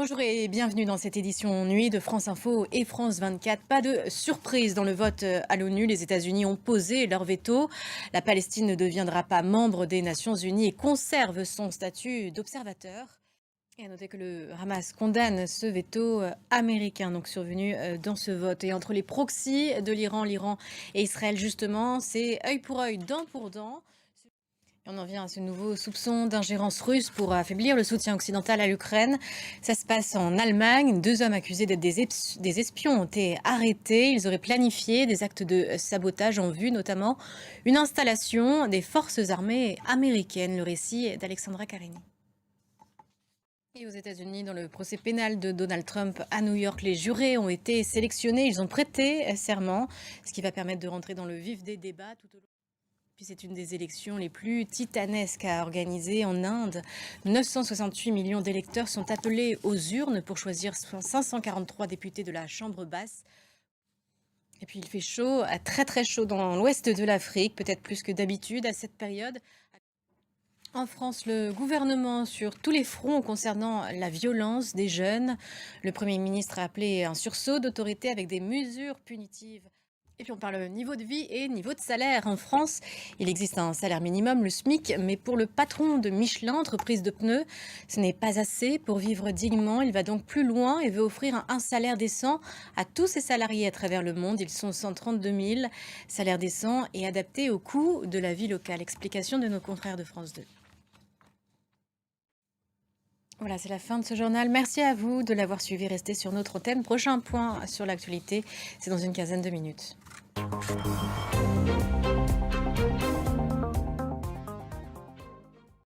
Bonjour et bienvenue dans cette édition nuit de France Info et France 24. Pas de surprise dans le vote à l'ONU. Les États-Unis ont posé leur veto. La Palestine ne deviendra pas membre des Nations Unies et conserve son statut d'observateur. Et à noter que le Hamas condamne ce veto américain donc survenu dans ce vote. Et entre les proxys de l'Iran et Israël, justement, c'est œil pour œil, dent pour dent. Et on en vient à ce nouveau soupçon d'ingérence russe pour affaiblir le soutien occidental à l'Ukraine. Ça se passe en Allemagne. 2 hommes accusés d'être des espions ont été arrêtés. Ils auraient planifié des actes de sabotage en vue, notamment une installation des forces armées américaines. Le récit d'Alexandra Carini. Et aux États-Unis, dans le procès pénal de Donald Trump à New York, les jurés ont été sélectionnés. Ils ont prêté serment, ce qui va permettre de rentrer dans le vif des débats tout au long. Puis c'est une des élections les plus titanesques à organiser en Inde. 968 millions d'électeurs sont appelés aux urnes pour choisir 543 députés de la Chambre basse. Et puis il fait chaud, très très chaud dans l'ouest de l'Afrique, peut-être plus que d'habitude à cette période. En France, le gouvernement sur tous les fronts concernant la violence des jeunes. Le Premier ministre a appelé un sursaut d'autorité avec des mesures punitives. Et puis on parle niveau de vie et niveau de salaire. En France, il existe un salaire minimum, le SMIC, mais pour le patron de Michelin, entreprise de pneus, ce n'est pas assez pour vivre dignement. Il va donc plus loin et veut offrir un salaire décent à tous ses salariés à travers le monde. Ils sont 132 000. Salaire décent et adapté au coût de la vie locale. Explication de nos confrères de France 2. Voilà, c'est la fin de ce journal. Merci à vous de l'avoir suivi. Restez sur notre thème. Prochain point sur l'actualité, c'est dans une quinzaine de minutes.